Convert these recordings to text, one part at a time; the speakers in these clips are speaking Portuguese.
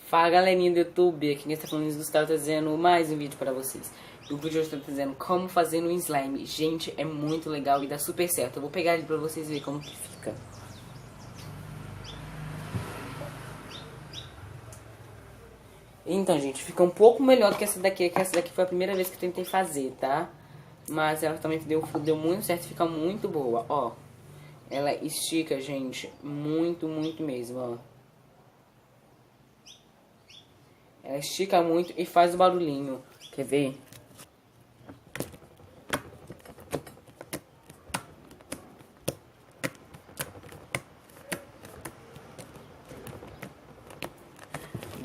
Fala galerinha do YouTube, aqui quem está falando é o Gustavo, trazendo mais um vídeo para vocês. E o vídeo de hoje eu estou dizendo como fazer no slime. Gente, é muito legal e dá super certo. Eu vou pegar ele para vocês verem como que fica. Então, gente, fica um pouco melhor do que essa daqui, que essa daqui foi a primeira vez que eu tentei fazer, tá? Mas ela também deu muito certo, fica muito boa, ó. Ela estica, gente, muito mesmo, ó. Ela estica muito e faz o barulhinho. Quer ver?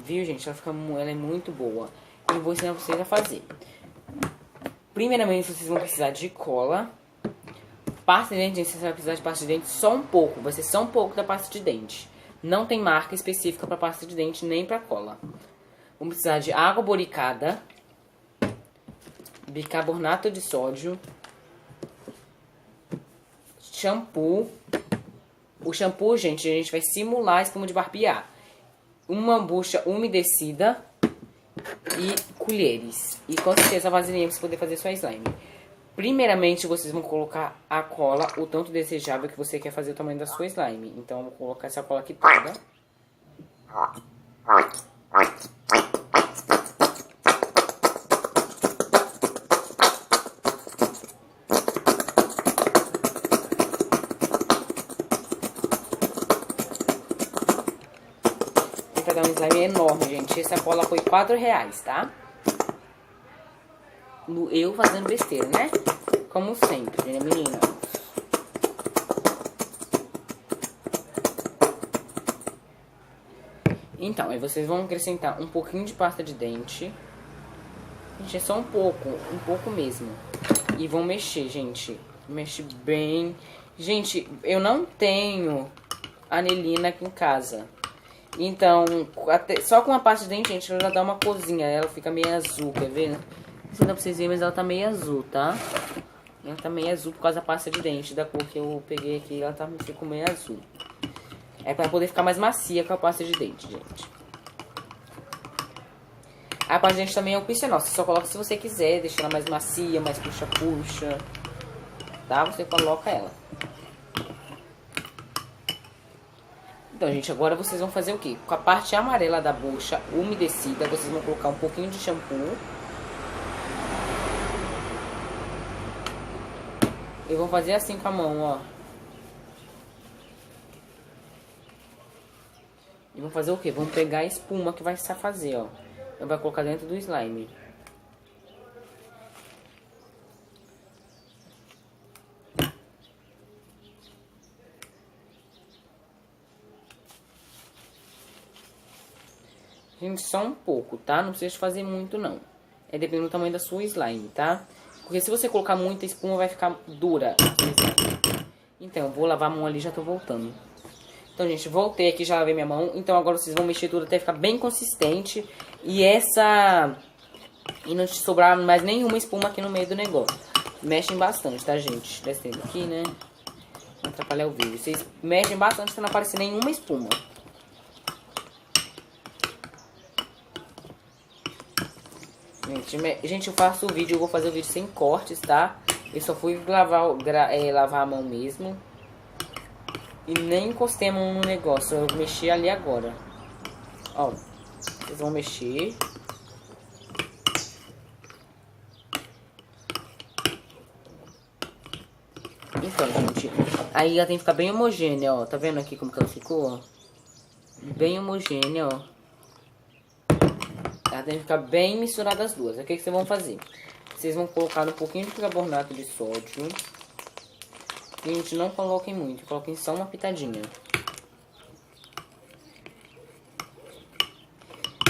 Viu, gente? Ela é muito boa. E vou ensinar vocês a fazer. Primeiramente, vocês vão precisar de cola. Pasta de dente, gente, você vai precisar de pasta de dente só um pouco. Vai ser só um pouco da pasta de dente. Não tem marca específica para pasta de dente nem para cola. Vamos precisar de água boricada, bicarbonato de sódio, shampoo. O shampoo, gente, a gente vai simular a espuma de barbear. Uma bucha umedecida e colheres. E com certeza a vasilhinha para você poder fazer sua slime. Primeiramente, vocês vão colocar a cola, o tanto desejável que você quer fazer o tamanho da sua slime. Então, eu vou colocar essa cola aqui toda. Vou pegar um slime enorme, gente. Essa cola foi R$4, tá? Eu fazendo besteira, né? Como sempre, né, menina? Então, aí vocês vão acrescentar um pouquinho de pasta de dente. Gente, é só um pouco mesmo. E vão mexer, gente. Mexe bem. Gente, eu não tenho anilina aqui em casa. Então, só com a pasta de dente, gente, ela já dá uma corzinha. Ela fica meio azul, quer ver? Não sei se dá pra vocês verem, mas ela tá meio azul, tá? Ela tá meio azul por causa da pasta de dente. Da cor que eu peguei aqui, ela ficou meio azul. É pra poder ficar mais macia com a pasta de dente, gente. A pasta de dente também é opcional. Você só coloca se você quiser, deixar ela mais macia, mais puxa-puxa. Tá? Você coloca ela. Então, gente, agora vocês vão fazer o quê? Com a parte amarela da bucha umedecida, vocês vão colocar um pouquinho de shampoo. E vão fazer assim com a mão, ó. E vão fazer o quê? Vão pegar a espuma que vai se fazer, ó. E vai colocar dentro do slime. Gente, só um pouco, tá? Não precisa fazer muito, não. É dependendo do tamanho da sua slime, tá? Porque se você colocar muita espuma, vai ficar dura. Então, eu vou lavar a mão ali e já tô voltando. Então, gente, voltei aqui, já lavei minha mão. Então, agora vocês vão mexer tudo até ficar bem consistente. E não te sobrar mais nenhuma espuma aqui no meio do negócio. Mexem bastante, tá, gente? Descendo aqui, né? Não atrapalhar o vídeo. Vocês mexem bastante pra não aparecer nenhuma espuma. Gente, eu faço o vídeo, eu vou fazer o vídeo sem cortes, tá? Eu só fui lavar a mão mesmo. E nem encostei a mão no negócio, eu mexi ali agora. Ó, vocês vão mexer. Então, gente, aí ela tem que ficar bem homogênea, ó. Tá vendo aqui como que ela ficou, ó? Bem homogênea, ó. Ela tem que ficar bem misturada as duas. Aí o que vocês vão fazer? Vocês vão colocar um pouquinho de bicarbonato de sódio. Gente, não coloquem muito, coloquem só uma pitadinha.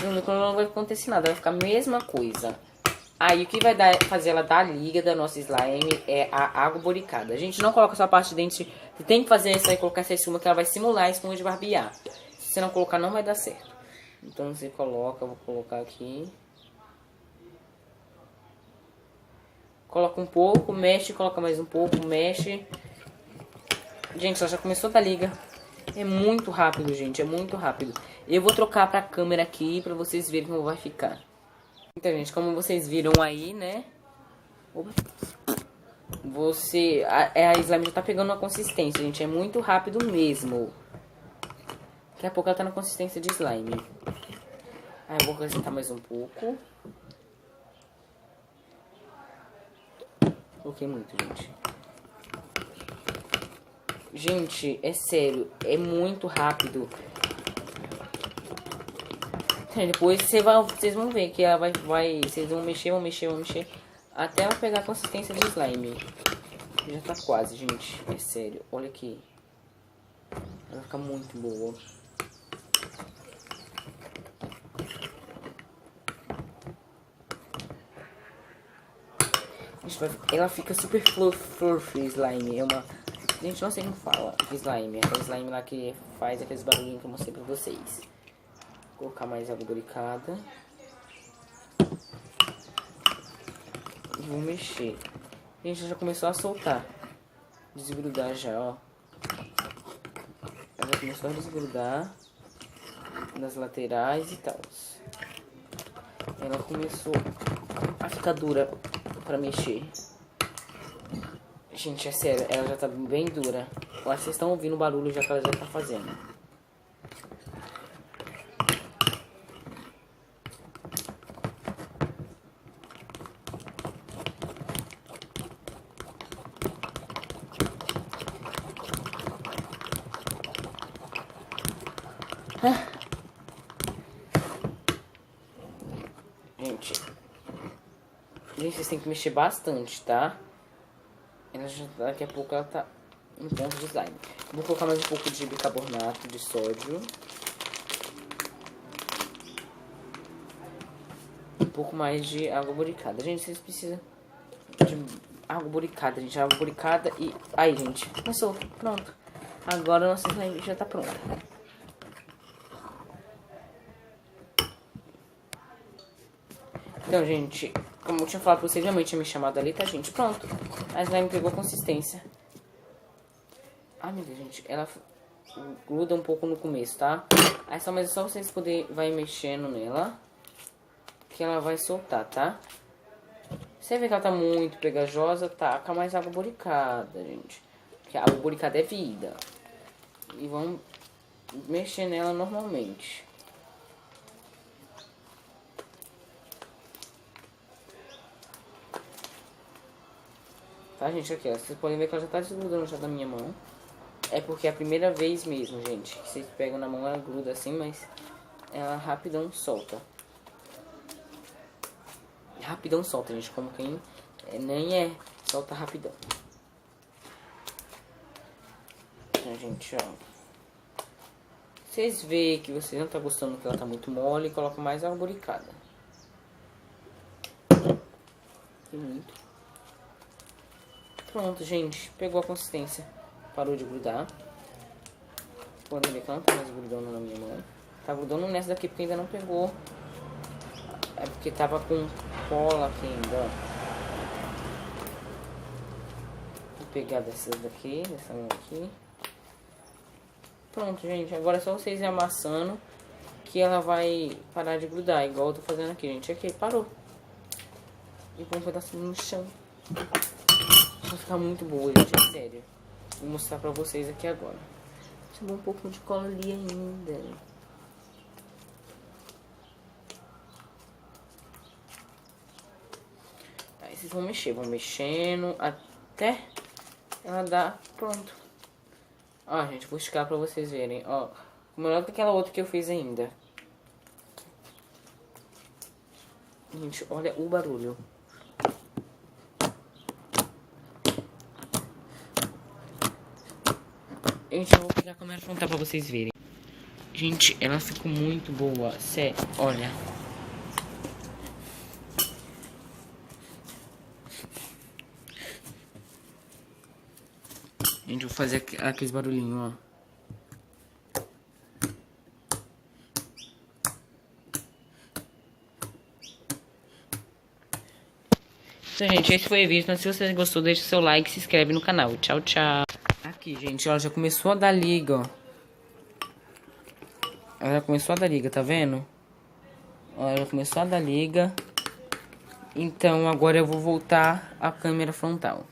Não vai acontecer nada, vai ficar a mesma coisa. Aí o que vai fazer ela dar liga da nossa slime é a água boricada. A gente não coloca só a parte de dente, você tem que fazer essa e colocar essa espuma que ela vai simular a espuma de barbear. Se você não colocar, não vai dar certo. Então você coloca, eu vou colocar aqui. Coloca um pouco, mexe, coloca mais um pouco, mexe. Gente, ela já começou a dar liga. É muito rápido, gente, é muito rápido. Eu vou trocar pra câmera aqui pra vocês verem como vai ficar. Então, gente, como vocês viram aí, né? Opa. A slime já tá pegando uma consistência, gente. É muito rápido mesmo. Daqui a pouco ela tá na consistência de slime. Aí eu vou acrescentar mais um pouco. Coloquei muito, gente. Gente, é sério, é muito rápido. Depois vocês vão ver que ela vai. Vocês vão mexer, até ela pegar a consistência de slime. Já tá quase, gente. É sério, olha aqui. Ela fica muito boa. Ela fica super fluffy slime. É uma. Gente, não sei como fala. Slime. Aquele slime lá que faz aqueles barulhinhos que eu mostrei pra vocês. Vou colocar mais água boricada. E vou mexer. Gente, já começou a soltar. Desgrudar já, ó. Ela já começou a desgrudar nas laterais e tal. Ela começou a ficar dura pra mexer. Gente, é sério, ela já tá bem dura. Eu acho que vocês estão ouvindo o barulho já que ela já tá fazendo. Gente, vocês têm que mexer bastante, tá? Daqui a pouco ela tá em ponto de slime. Vou colocar mais um pouco de bicarbonato de sódio. Um pouco mais de água boricada. Gente, vocês precisam de água boricada, gente. Água boricada e... Aí, gente. Começou. Pronto. Agora nossa slime já tá pronta. Então, gente, como eu tinha falado pra vocês, minha mãe tinha me chamado ali, tá, gente? Pronto. A slime pegou consistência. Ai, meu Deus, gente. Ela gruda um pouco no começo, tá? Aí mas é só vocês poderem... Vai mexendo nela. Que ela vai soltar, tá? Você vê que ela tá muito pegajosa, taca mais água boricada, gente. Porque a água boricada é vida. E vamos mexer nela normalmente. Tá, gente? Aqui, ó. Vocês podem ver que ela já tá desgrudando já da minha mão. É porque é a primeira vez mesmo, gente. Que vocês pegam na mão, ela gruda assim, mas ela rapidão solta. Rapidão solta, gente. Como quem nem é. Solta rapidão. Então, gente, ó. Vocês veem que vocês não tá gostando que ela tá muito mole, coloca mais água boricada. E muito. Pronto, gente. Pegou a consistência. Parou de grudar. Podem ver que ela não tá mais grudando na minha mão. Tá grudando nessa daqui porque ainda não pegou. É porque tava com cola aqui ainda, ó. Vou pegar dessas daqui, dessa mão aqui. Pronto, gente. Agora é só vocês ir amassando que ela vai parar de grudar. Igual eu tô fazendo aqui, gente. Aqui, parou. E põe um pedacinho no chão. Vai ficar muito boa, gente. É sério. Vou mostrar pra vocês aqui agora. Sobrou um pouquinho de cola ali ainda. Aí vocês vão mexendo até ela dar pronto. Ó, gente, vou esticar pra vocês verem. Ó, melhor do que aquela outra que eu fiz ainda. Gente, olha o barulho. Gente, eu vou pegar a câmera frontal pra vocês verem. Gente, ela ficou muito boa. Sério, olha. Gente, vou fazer aqueles barulhinhos, ó. Então, gente, esse foi o vídeo. Então, se você gostou, deixa seu like e se inscreve no canal. Tchau, tchau. Aqui, gente, ó, já começou a dar liga, ó. Ela começou a dar liga, tá vendo? Ó, ela começou a dar liga. Então agora eu vou voltar a câmera frontal.